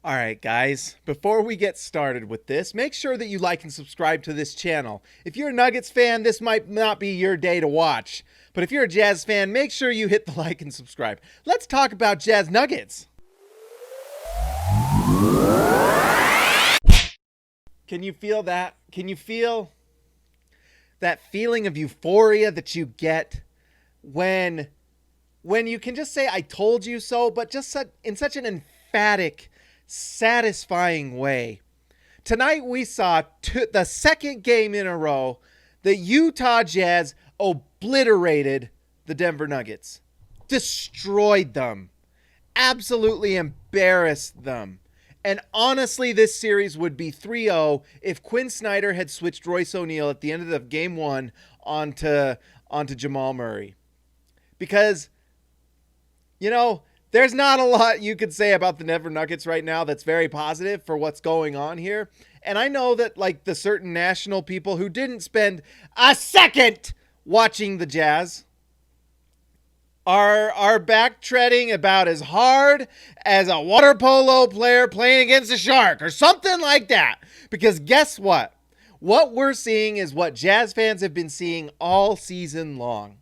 All right, guys, before we get started with this, make sure that you like and subscribe to this channel. If you're a Nuggets fan, this might not be your day to watch. But if you're a Jazz fan, make sure you hit the like and subscribe. Let's talk about Jazz Nuggets. Can you feel that? Can you feel that feeling of euphoria that you get when you can just say, I told you so, but just in such an emphatic, satisfying way? Tonight we saw the second game in a row the Utah Jazz obliterated the Denver Nuggets, destroyed them, absolutely embarrassed them. And honestly, this series would be 3-0 if Quinn Snyder had switched Royce O'Neal at the end of the game one onto Jamal Murray. Because, there's not a lot you could say about the Denver Nuggets right now that's very positive for what's going on here. And I know that the certain national people who didn't spend a second watching the Jazz are back-treading about as hard as a water polo player playing against a shark or something like that. Because guess what? What we're seeing is what Jazz fans have been seeing all season long.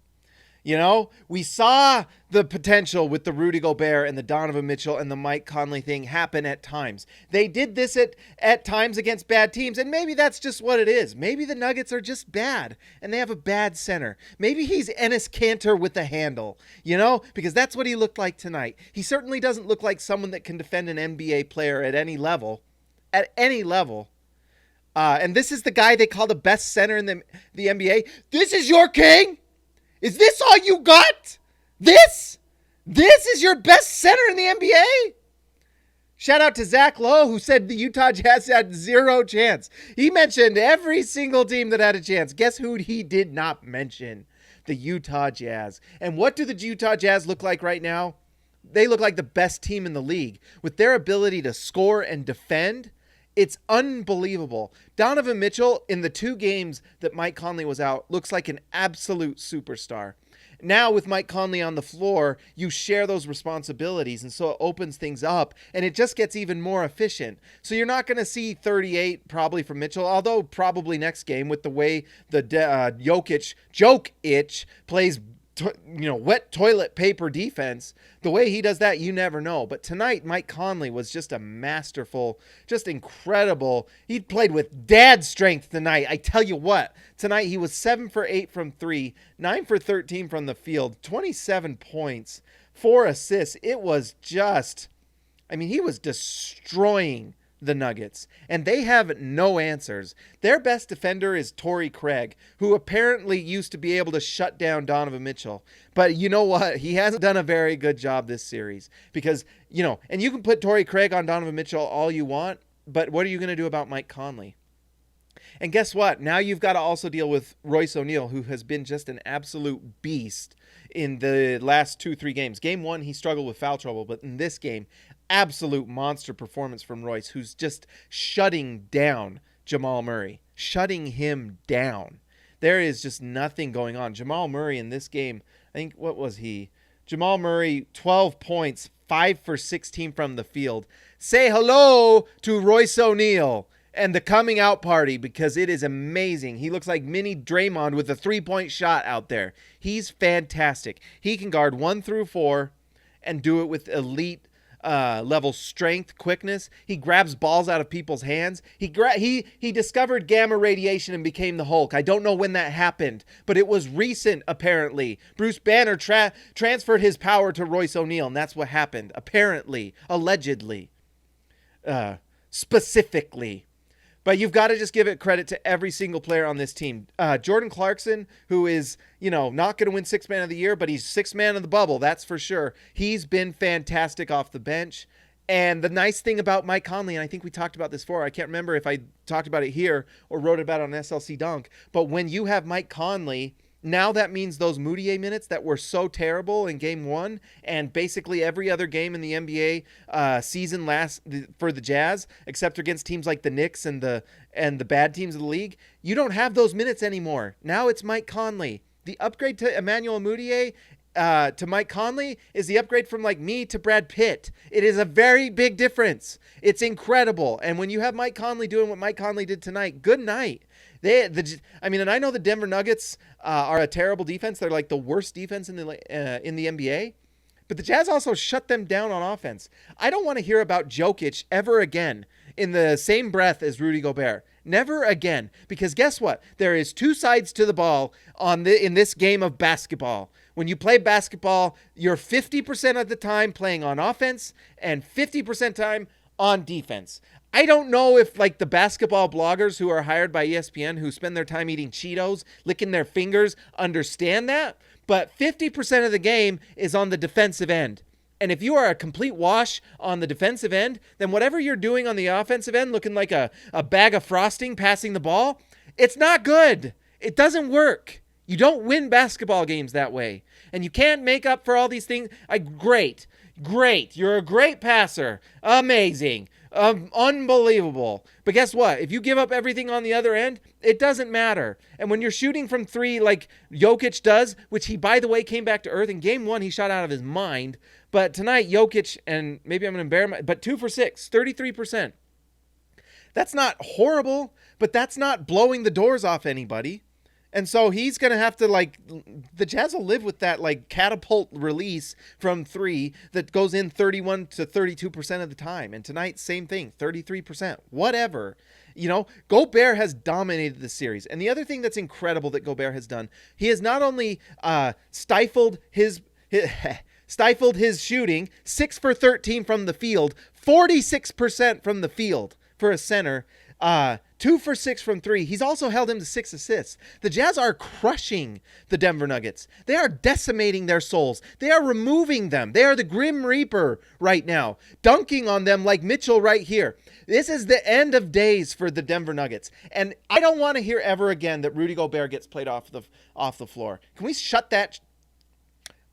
We saw the potential with the Rudy Gobert and the Donovan Mitchell and the Mike Conley thing happen at times. They did this at times against bad teams, and maybe that's just what it is. Maybe the Nuggets are just bad, and they have a bad center. Maybe he's Enes Kanter with the handle, because that's what he looked like tonight. He certainly doesn't look like someone that can defend an NBA player at any level. And this is the guy they call the best center in the NBA. This is your king? Is this all you got? This is your best center in the NBA? Shout out to Zach Lowe, who said the Utah Jazz had zero chance. He mentioned every single team that had a chance. Guess who he did not mention? The Utah Jazz. And what do the Utah Jazz look like right now? They look like the best team in the league. With their ability to score and defend, it's unbelievable. Donovan Mitchell, in the 2 games that Mike Conley was out, looks like an absolute superstar. Now, with Mike Conley on the floor, you share those responsibilities, and so it opens things up, and it just gets even more efficient. So you're not going to see 38 probably from Mitchell, although probably next game with the way the Jokic plays wet toilet paper defense, the way he does that, you never know. But tonight, Mike Conley was just a masterful, just incredible. He played with dad strength tonight. I tell you what, tonight he was 7 for 8 from 3, 9 for 13 from the field, 27 points, 4 assists. It was just, he was destroying the Nuggets, and they have no answers. Their best defender is Torrey Craig, who apparently used to be able to shut down Donovan Mitchell. But you know what? He hasn't done a very good job this series because, and you can put Torrey Craig on Donovan Mitchell all you want, but what are you going to do about Mike Conley? And guess what? Now you've got to also deal with Royce O'Neal, who has been just an absolute beast in the last 2-3 games. Game 1, he struggled with foul trouble, but in this game, absolute monster performance from Royce, who's just shutting down Jamal Murray, shutting him down. There is just nothing going on. Jamal Murray in this game, I think, what was he? Jamal Murray, 12 points, 5 for 16 from the field. Say hello to Royce O'Neal and the coming out party, because it is amazing. He looks like mini Draymond with a 3-point shot out there. He's fantastic. He can guard 1 through 4 and do it with elite level strength, quickness. He grabs balls out of people's hands. He discovered gamma radiation and became the Hulk. I don't know when that happened, but it was recent, apparently. Bruce Banner transferred his power to Royce O'Neal, and that's what happened. Apparently, allegedly, specifically. But you've got to just give it credit to every single player on this team. Jordan Clarkson, who is, not going to win 6th Man of the Year, but he's 6th man of the bubble, that's for sure. He's been fantastic off the bench. And the nice thing about Mike Conley, and I think we talked about this before, I can't remember if I talked about it here or wrote about it on SLC Dunk, but when you have Mike Conley, now that means those Moutier minutes that were so terrible in game 1 and basically every other game in the NBA season for the Jazz, except against teams like the Knicks and the bad teams of the league, you don't have those minutes anymore. Now it's Mike Conley. The upgrade to Emmanuel Mudiay to Mike Conley is the upgrade from like me to Brad Pitt. It is a very big difference. It's incredible. And when you have Mike Conley doing what Mike Conley did tonight, good night. And I know the Denver Nuggets are a terrible defense. They're like the worst defense in the NBA. But the Jazz also shut them down on offense. I don't want to hear about Jokic ever again in the same breath as Rudy Gobert. Never again. Because guess what? There is two sides to the ball in this game of basketball. When you play basketball, you're 50% of the time playing on offense and 50% time on defense. I don't know if like the basketball bloggers who are hired by ESPN who spend their time eating Cheetos, licking their fingers, understand that. But 50% of the game is on the defensive end. And if you are a complete wash on the defensive end, then whatever you're doing on the offensive end, looking like a bag of frosting passing the ball, it's not good. It doesn't work. You don't win basketball games that way. And you can't make up for all these things. Great. You're a great passer. Amazing. Unbelievable. But guess what? If you give up everything on the other end, it doesn't matter. And when you're shooting from three like Jokic does, which he, by the way, came back to earth. In game one, he shot out of his mind. But tonight, Jokic, and maybe I'm going to embarrass but 2 for 6, 33%. That's not horrible, but that's not blowing the doors off anybody. And so he's going to have to, like, the Jazz will live with that, like, catapult release from three that goes in 31 to 32% of the time. And tonight, same thing, 33%, whatever. You know, Gobert has dominated the series. And the other thing that's incredible that Gobert has done, he has not only stifled his shooting, 6 for 13 from the field, 46% from the field for a center, 2 for 6 from 3. He's also held him to 6 assists. The Jazz are crushing the Denver Nuggets. They are decimating their souls. They are removing them. They are the Grim Reaper right now, dunking on them like Mitchell right here. This is the end of days for the Denver Nuggets. And I don't want to hear ever again that Rudy Gobert gets played off the floor. Can we shut that?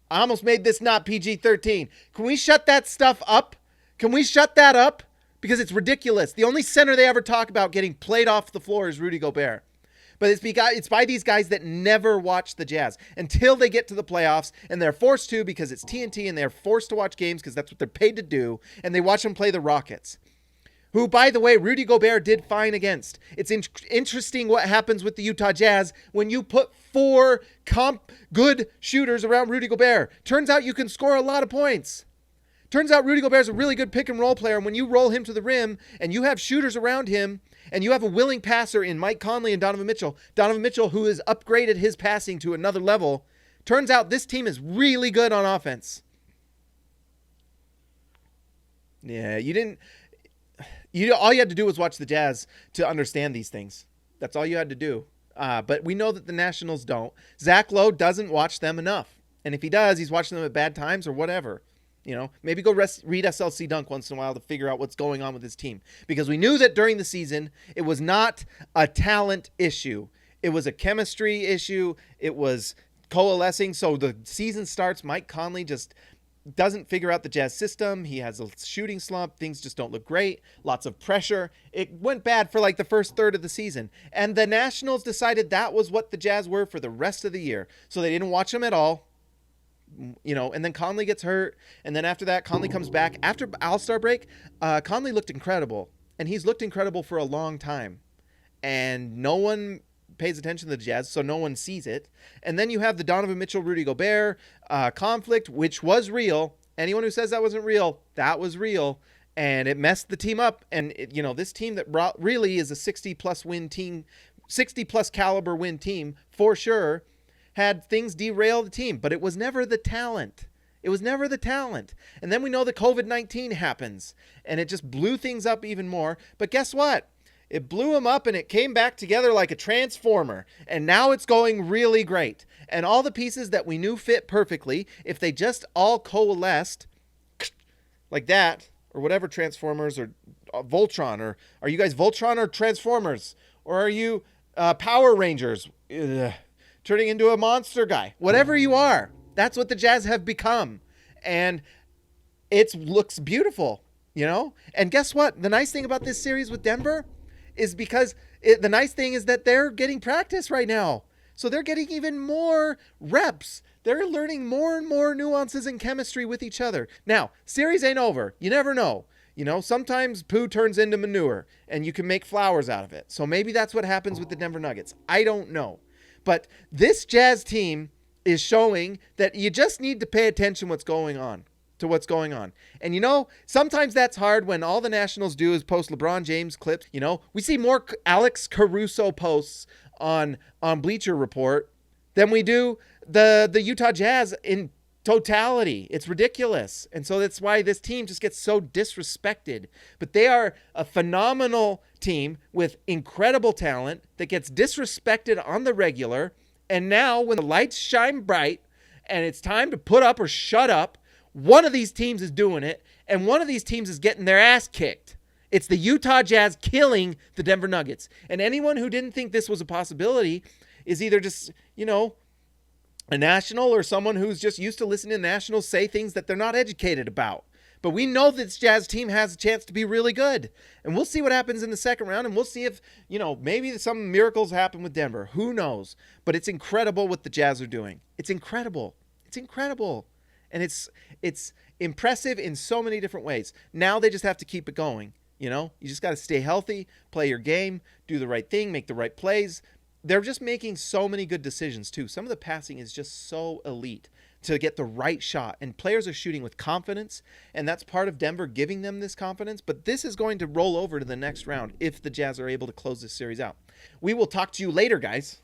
I almost made this not PG-13. Can we shut that stuff up? Can we shut that up? Because it's ridiculous. The only center they ever talk about getting played off the floor is Rudy Gobert. But it's by these guys that never watch the Jazz until they get to the playoffs, and they're forced to because it's TNT, and they're forced to watch games because that's what they're paid to do, and they watch them play the Rockets, who, by the way, Rudy Gobert did fine against. It's interesting what happens with the Utah Jazz when you put 4 good shooters around Rudy Gobert. Turns out you can score a lot of points. Turns out Rudy Gobert is a really good pick and roll player. And when you roll him to the rim and you have shooters around him and you have a willing passer in Mike Conley and Donovan Mitchell, who has upgraded his passing to another level, turns out this team is really good on offense. Yeah, all you had to do was watch the Jazz to understand these things. That's all you had to do. But we know that the Nationals don't. Zach Lowe doesn't watch them enough. And if he does, he's watching them at bad times or whatever. You know, maybe go read SLC Dunk once in a while to figure out what's going on with his team. Because we knew that during the season, it was not a talent issue. It was a chemistry issue. It was coalescing. So the season starts, Mike Conley just doesn't figure out the Jazz system. He has a shooting slump. Things just don't look great. Lots of pressure. It went bad for like the first third of the season. And the Nationals decided that was what the Jazz were for the rest of the year. So they didn't watch them at all. You know, and then Conley gets hurt, and then after that, Conley comes back. After All-Star break, Conley looked incredible, and he's looked incredible for a long time, and no one pays attention to the Jazz, so no one sees it. And then you have the Donovan Mitchell, Rudy Gobert conflict, which was real. Anyone who says that wasn't real, that was real, and it messed the team up. And this team that really is a 60-plus win team, 60-plus caliber win team for sure, had things derail the team, but it was never the talent. It was never the talent. And then we know the COVID-19 happens, and it just blew things up even more. But guess what? It blew them up, and it came back together like a transformer. And now it's going really great. And all the pieces that we knew fit perfectly, if they just all coalesced like that, or whatever Transformers, or Voltron, or are you guys Voltron or Transformers? Or are you Power Rangers? Ugh. Turning into a monster guy. Whatever you are, that's what the Jazz have become. And it looks beautiful, you know? And guess what? The nice thing about this series with Denver is because the nice thing is that they're getting practice right now. So they're getting even more reps. They're learning more and more nuances and chemistry with each other. Now, series ain't over. You never know. Sometimes poo turns into manure and you can make flowers out of it. So maybe that's what happens with the Denver Nuggets. I don't know. But this Jazz team is showing that you just need to pay attention to what's going on. And sometimes that's hard when all the Nationals do is post LeBron James clips. We see more Alex Caruso posts on Bleacher Report than we do the Utah Jazz in totality. It's ridiculous. And so that's why this team just gets so disrespected. But they are a phenomenal team with incredible talent that gets disrespected on the regular. And now when the lights shine bright and it's time to put up or shut up, one of these teams is doing it, and one of these teams is getting their ass kicked. It's the Utah Jazz killing the Denver Nuggets. And anyone who didn't think this was a possibility is either just, a national or someone who's just used to listening to nationals say things that they're not educated about. But we know this Jazz team has a chance to be really good. And we'll see what happens in the second round, and we'll see if, maybe some miracles happen with Denver. Who knows? But it's incredible what the Jazz are doing. It's incredible. It's incredible. And it's impressive in so many different ways. Now they just have to keep it going. You just got to stay healthy, play your game, do the right thing, make the right plays. They're just making so many good decisions too. Some of the passing is just so elite to get the right shot. And players are shooting with confidence. And that's part of Denver giving them this confidence. But this is going to roll over to the next round if the Jazz are able to close this series out. We will talk to you later, guys.